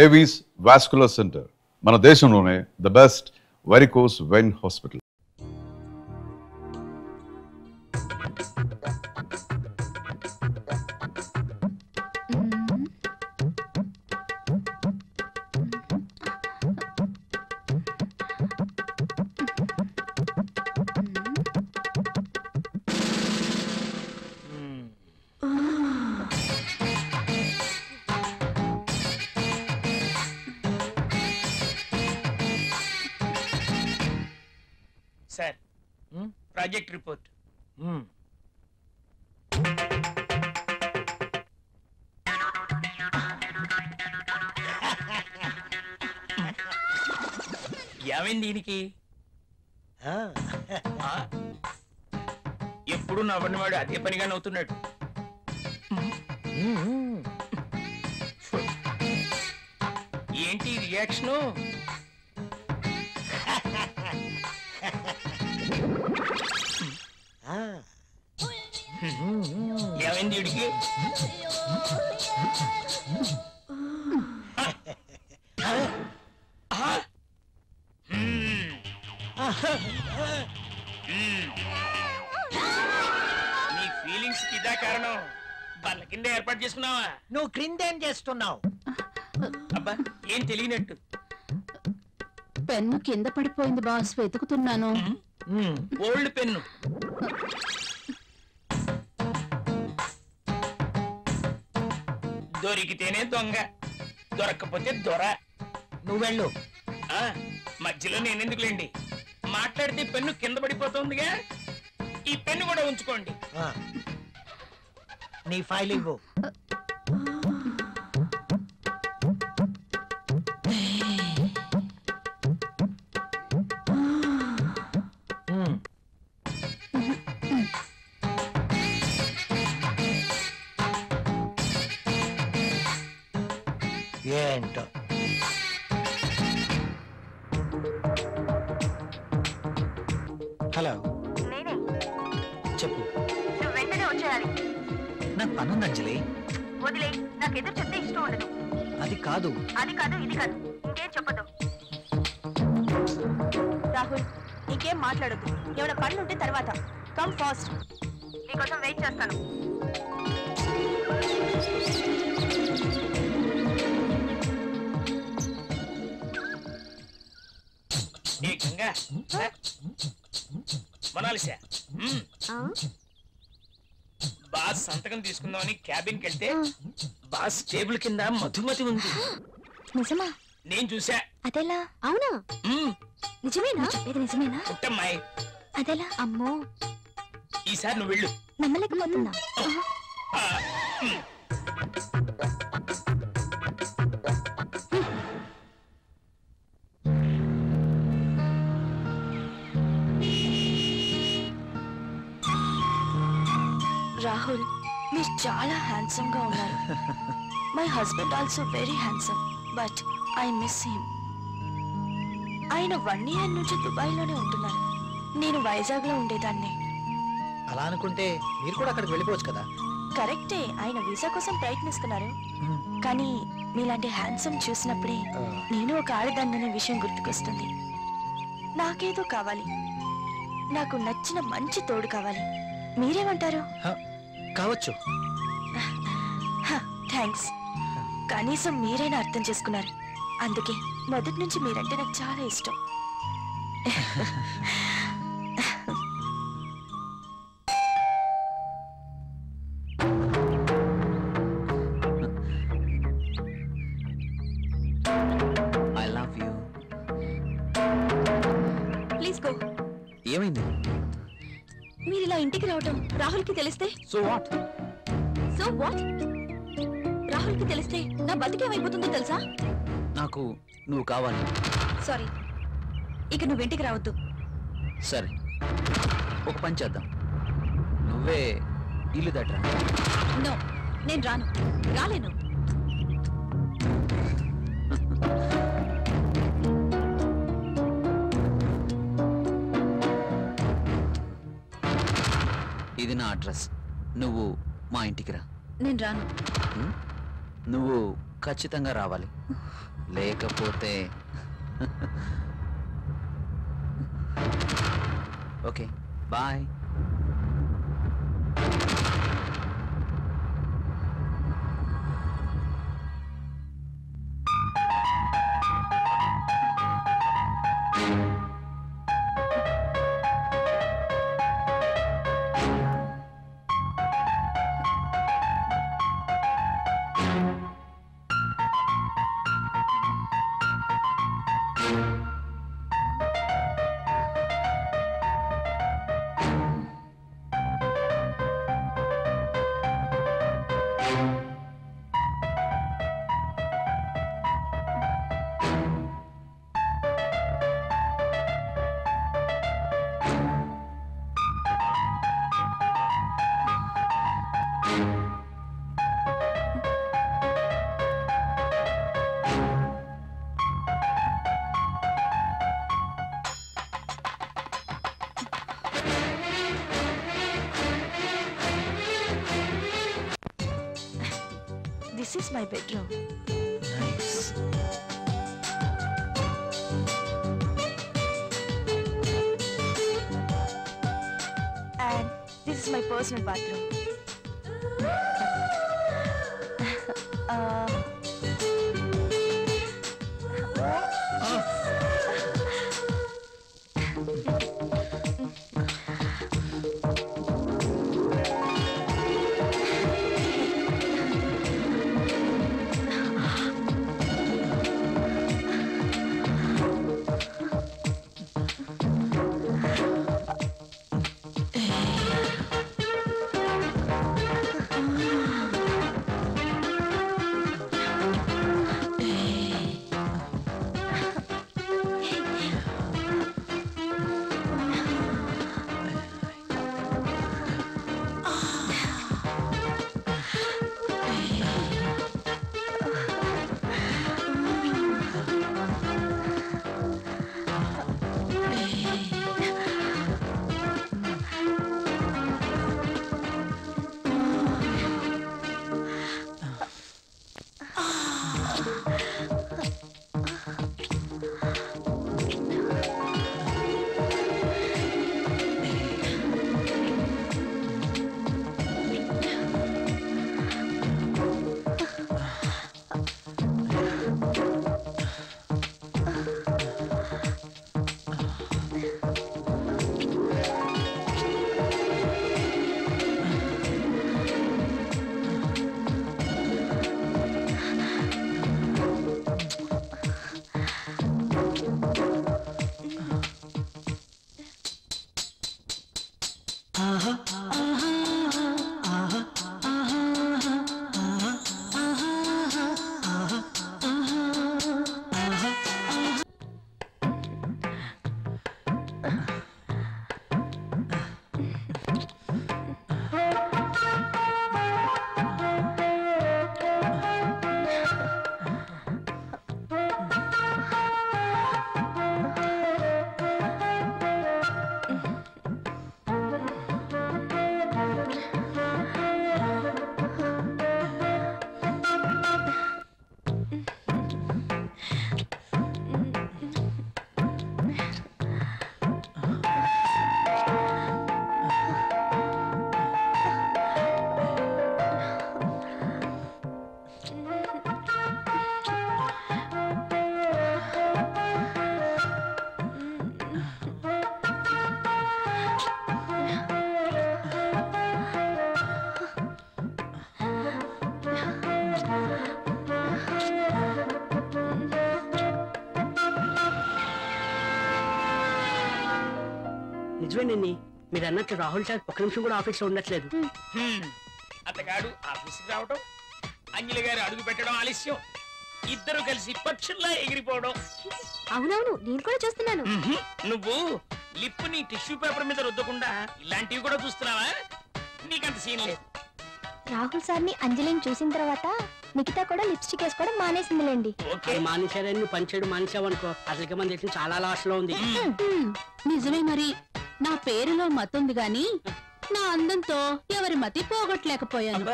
Avis vascular centre మన దేశంలోనే the best varicose vein hospital. Sir project report. ఏమైంది దీనికి? ఎప్పుడు నవ్వనివాడు అదే పనిగా నవ్వుతున్నాడు. ఏంటి రియాక్షను? ఏమైంది వీడికి? నీ ఫీలింగ్స్ కి ఇదా కారణం? బల్ల కింద ఏర్పాటు చేసుకున్నావా? నువ్వు క్రిందేం చేస్తున్నావు? అబ్బా ఏం తెలియనట్టు. పెన్ను కింద పడిపోయింది బాస్, వెతుకుతున్నాను. Old pen. దొరికితేనే దొంగ, దొరక్కపోతే దొర. నువ్వెళ్ళు. మధ్యలో నేనెందుకులేండి, మాట్లాడితే పెన్ను కింద పడిపోతుందిగా. ఈ పెన్ను కూడా ఉంచుకోండి. నీ ఫైల్ ఇవ్వు. ఏంటో హలో, నేనే. చెప్పు. నువ్వు వెంటనే వచ్చేయాలి. నాకు పనుంది అంజలి. వదిలే, నాకు ఎదురు చెప్తే ఇష్టం ఉండదు. అది కాదు ఇది కాదు, ఇంకేం చెప్పదు. రాహుల్, ఇంకేం మాట్లాడద్దు. ఏమైనా పనులు ఉంటే తర్వాత. కమ్ ఫాస్ట్, నీకోసం వెయిట్ చేస్తాను. బాస్ సంతకం తీసుకుందామని క్యాబిన్ కి వెళ్తే బాస్ టేబుల్ కింద మధుమతి ఉంది. నిజమా? నేను చూసా. అదెలా? అవునా? నిజమేనా? ఇది నిజమేనా? పుట్టమ్మాయి. అదెలా? అమ్మో, ఈసారి నువ్వు వెళ్ళు. నమ్మలేకపోతున్నా. రాహుల్, మీరు చాలా హ్యాండ్సమ్ గా ఉన్నారు. My husband also very handsome, but I miss him. ఆయన 1 year నుంచి దుబాయ్ లోనే ఉంటున్నారు. నేను వైజాగ్ లో ఉండేదాన్ని. అలా అనుకుంటే మీరు కూడా అక్కడికి వెళ్ళిపోవచ్చు కదా. కరెక్టే, ఆయన వీసా కోసం ప్రయత్నిస్తున్నారు. కానీ మీలాంటి హ్యాండ్సమ్ చూసినప్పుడే నేను ఒక ఆడదాన్ననే విషయం గుర్తుకొస్తుంది. నాకేదో కావాలి, నాకు నచ్చిన మంచి తోడు కావాలి. మీరేమంటారు? కావచ్చు. థ్యాంక్స్. కనీసం మీరైనా అర్థం చేసుకున్నారు. అందుకే మొదటి నుంచి మీరంటే నాకు చాలా ఇష్టం. I love you. Please go. ఏమైంది? మీరు ఇలా ఇంటికి రావటం రాహుల్ కి తెలిస్తే? So what? రాహుల్ కి తెలిస్తే నా బతికేమైపోతుందో తెలుసా? నాకు నువ్వు కావాలి. సారీ, ఇక నువ్వు ఇంటికి రావద్దు. సరే, ఒక పని చేద్దాం. నువ్వే ఇల్లు దట్రా. నో, నేను రాను. రాలేను. ఇది నా అడ్రస్. నువ్వు మా ఇంటికి రా. నేను రాను. నువ్వు ఖచ్చితంగా రావాలి, లేకపోతే okay bye. This is my bedroom. Nice. And this is my personal bathroom. uh, నిజమేనండి మీరు అన్నట్టు రాహుల్ సార్ ఒక్క నిమిషం కూడా ఆఫీస్ లో ఉండట్లేదు. అతగాడు ఆఫీస్కి రావడం, అంజలి గారు అడుగు పెట్టడం ఆలస్యం, ఇద్దరు కలిసి పక్షుల్లా ఎగిరిపోవడం. అవునవును, నేను కూడా చూస్తున్నాను. నువ్వు లిప్ ని టిష్యూ పేపర్ మీద రుద్దకుండా ఇలాంటివి కూడా చూస్తున్నావా? నీకంత సీన్ లేదు. రాహుల్ సార్ ని అంజలిని చూసిన తర్వాత నిఖిత కూడా లిప్స్టిక్ వేసుకోవడం మానేసిందిలేండి. మానేశారని నువ్వు పనిచేయడం మానేసావనుకో అసలుకి మన దేశం చాలా లాస్ లో ఉంది. నిజమే, మరి నా పేరులో మతుంది గాని నా అందంతో ఎవరి మతి పోగొట్టలేకపోయాను.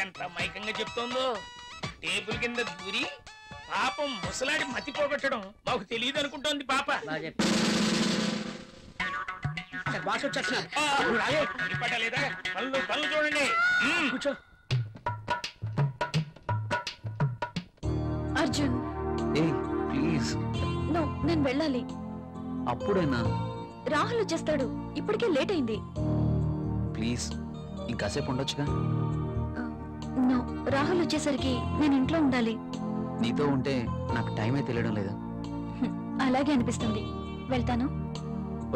ఎంత మైకంగా చెప్తోందో. టేబుల్ కింద దూరి పాపం ముసలాడి మతి పోగొట్టడం మాకు తెలియదు అనుకుంటోంది పాప. బాగా చెప్పు. బాస్ వచ్చేస్తున్నారు. లేదా పనులు పనులు చూడండి. కూర్చో. అర్జున్ ఏయ్ ప్లీజ్. నో, నేను వెళ్ళాలి. అప్పుడేనా? రాహుల్ వచ్చేస్తాడు, ఇప్పటికే లేట్ అయింది. ప్లీజ్ ఇంకాసేపు ఉండొచ్చుగా. నో, రాహుల్ వచ్చేసరికి నేను ఇంట్లో ఉండాలి. నీతో ఉంటే నాకు టైమే తెలియడం లేదు. అలాగే అనిపిస్తుంది. వెళ్తాను.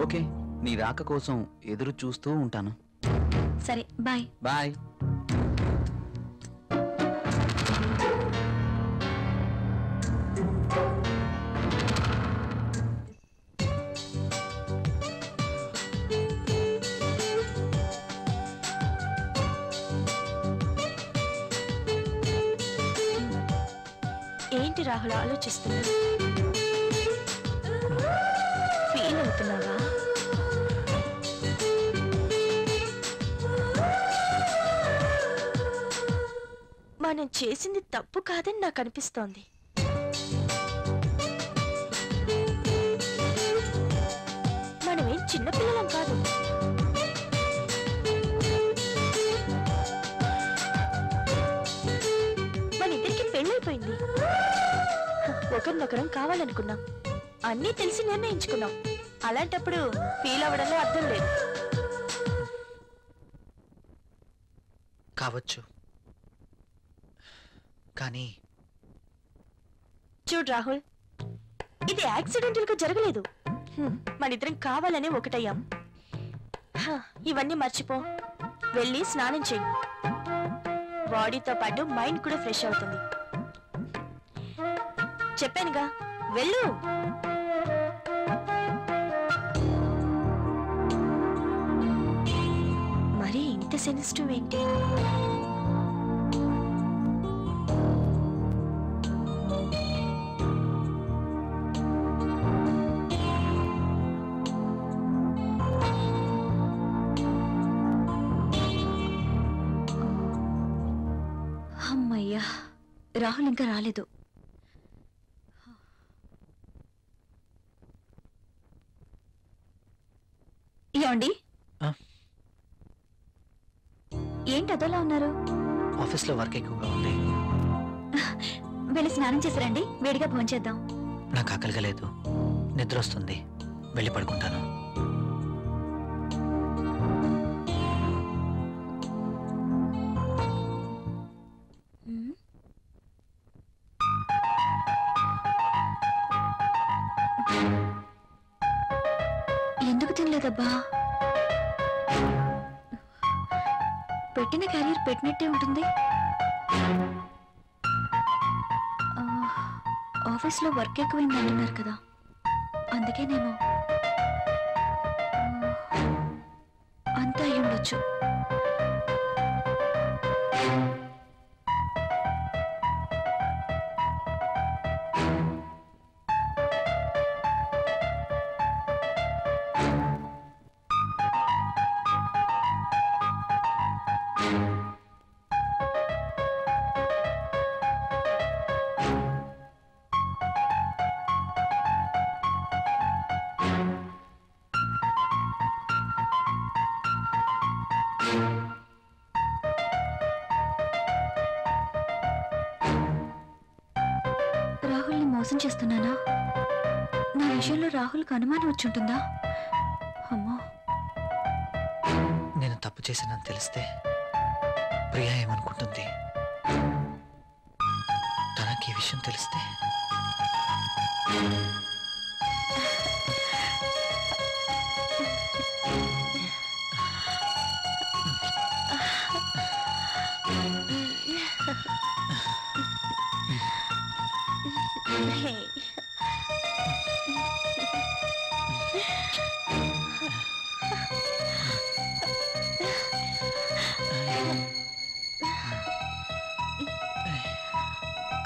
ఓకే, నీ రాక కోసం ఎదురు చూస్తూ ఉంటాను. సరే, బాయ్. బాయ్. ఏంటి రాహుల్ ఆలోచిస్తున్నావు? ఫీల్ అవుతున్నావా? మనం చేసింది తప్పు కాదని నాకు అనిపిస్తోంది. మనమేం చిన్నపిల్లలం కాదు. మనిద్దరికి పెళ్ళైపోయింది. ఒకరినొకరం కావాలనుకున్నాం, అన్నీ తెలిసి నిర్ణయించుకున్నాం. అలాంటప్పుడు ఫీల్ అవ్వడంలో అర్థం లేదు. కావచ్చు, కానీ చూడు రాహుల్, ఇది యాక్సిడెంటల్ గా జరగలేదు. మనిద్దరం కావాలనే ఒకటయ్యాం. ఇవన్నీ మర్చిపో, వెళ్ళి స్నానం చెయ్యి. బాడీతో పాటు మైండ్ కూడా ఫ్రెష్ అవుతుంది. చెప్పానుగా, వెళ్ళు. మరి ఇంత సెన్సిటివ్ ఏంటి? అమ్మయ్యా, రాహుల్ ఇంకా రాలేదు. ఏమండి, ఏంటి అదోలా ఉన్నారు? ఆఫీస్లో వర్క్ ఎక్కువగా ఉంది. వెళ్ళి స్నానం చేసిరండి, వేడిగా భోంచేద్దాం. నాకు ఆకలిగా లేదు, నిద్ర వస్తుంది, వెళ్ళి పడుకుంటాను. ఎందుకు తినలేదబ్బా? పెట్టిన క్యారియర్ పెట్టినట్టే ఉంటుంది. ఆఫీస్లో వర్క్ ఎక్కువైంది అంటున్నారు కదా, అందుకేనేమో. అంతా అయి ఉండొచ్చు. రాహుల్ని మోసం చేస్తున్నానా? నా విషయంలో రాహుల్కి అనుమానం వచ్చుంటుందా? అమ్మో, నేను తప్పు చేశానని తెలిస్తే ప్రియా ఏమనుకుంటుంది? తనకి ఈ విషయం తెలిస్తే?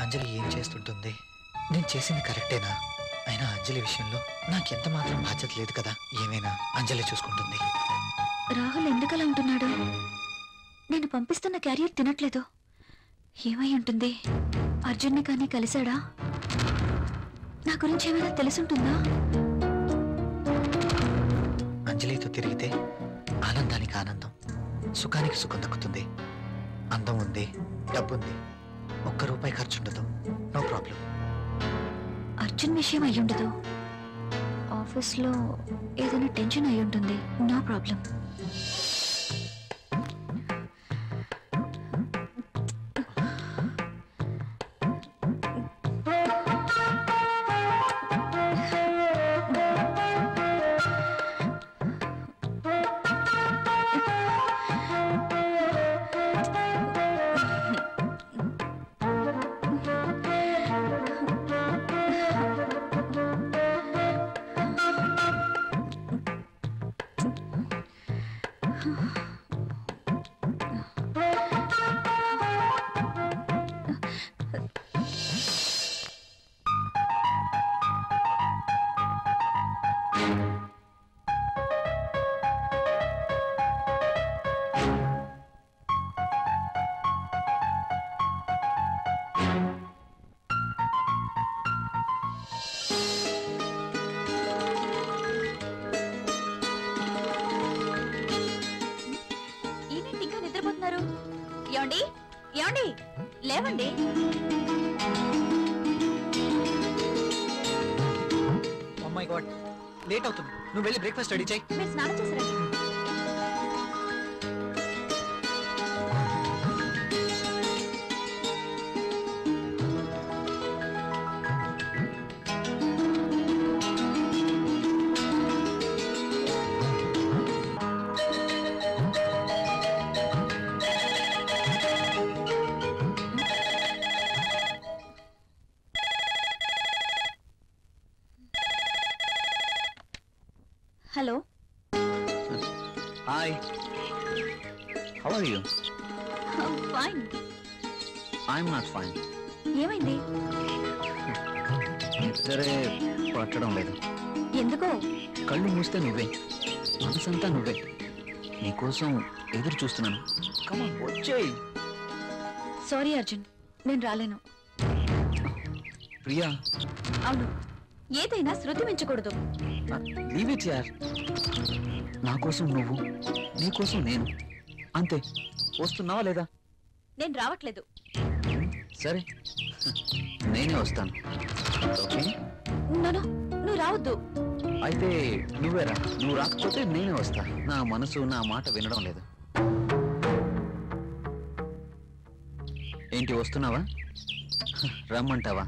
అంజలి ఏం చేస్తుంటుంది? నేను చేసింది కరెక్టేనా? అయినా అంజలి విషయంలో నాకెంత మాత్రం బాధ్యత లేదు కదా. ఏమైనా అంజలి చూసుకుంటుంది. రాహుల్ ఎందుకలా ఉంటున్నాడు? నేను పంపిస్తున్న క్యారియర్ తినట్లేదు. ఏమై ఉంటుంది? అర్జున్ని కానీ కలిశాడా? నా గురించి ఏమైనా తెలుసుంటుందా? అంజలితో తిరిగితే ఆనందానికి ఆనందం, సుఖానికి సుఖం దక్కుతుంది. అందం ఉంది, డబ్బుంది, ₹1 ఖర్చుండదు. No problem. అర్జున్ విషయం అయ్యుండదు. ఆఫీస్లో ఏదైనా టెన్షన్ అయి ఉంటుంది. No problem. ఏమండి ఏమండి లేవండి. ఓ మై గాడ్, లేట్ అవుతుంది. నువ్వు వెళ్ళి బ్రేక్ఫాస్ట్ రెడీ చేయి. మీరు స్నానం చేశారండి? Hello. Hi, how are you? Fine. I'm not fine. ఏమైంది? నిద్రే పట్టడం లేదు. ఎందుకో? కళ్ళు మూస్తే నువ్వే, మనసంతా నువ్వే. నీకోసం ఎదురు చూస్తున్నాను. కమాన్ వచ్చేయ్. సారీ అర్జున్, నేను రాలేను. ప్రియా. అవును, ఏదైనా శృతి మించకూడదు. లీవ్ ఇట్ యార్. నా కోసం నువ్వు, నీ కోసం నేను, అంతే. వస్తున్నావా లేదా? నేను రావట్లేదు. సరే, నేనే వస్తాను. ఓకే? నో, నువ్వు రావద్దు. అయితే నువ్వేరా. నువ్వు రాకపోతే నేనే వస్తా. నా మనసు నా మాట వినడం లేదు. ఏంటి, వస్తున్నావా? రమ్మంటావా?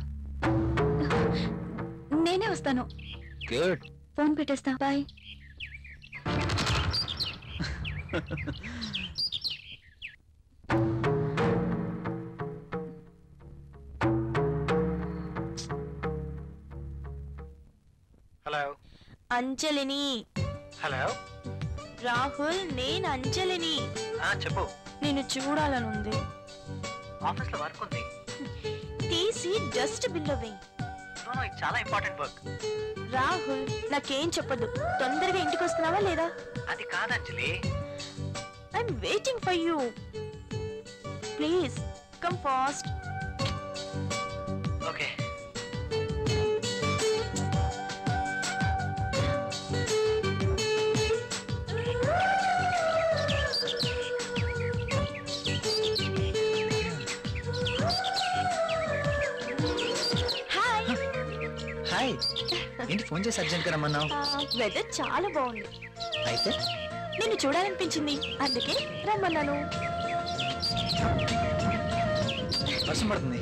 నేనే వస్తాను. గుడ్. ఫోన్ పెట్టేస్తా. బాయ్. హలో. అంజలిని. హలో. రాహుల్, నేను అంజలిని. చెప్పు. నేను చూడాలనుంది. ఆఫీస్ లో వర్క్ ఉంది. తీసి డస్ట్ బిల్లో వేయి. ఇది చాలా ఇంపార్టెంట్ వర్క్. రాహుల్, నాకేం చెప్పదు. తొందరగా ఇంటికి వస్తున్నావా లేదా? అది కాదు Anjali. I'm waiting for you. Please come fast. Okay. Hi. ఏంటి ఫోన్ చేసి అర్జెంట్ గా రమ్మన్నావు? వెదర్ చాలా బాగుంది. అయితే నిన్ను చూడాలనిపించింది, అందుకే రమ్మన్నాను. వర్షం పడుతుంది.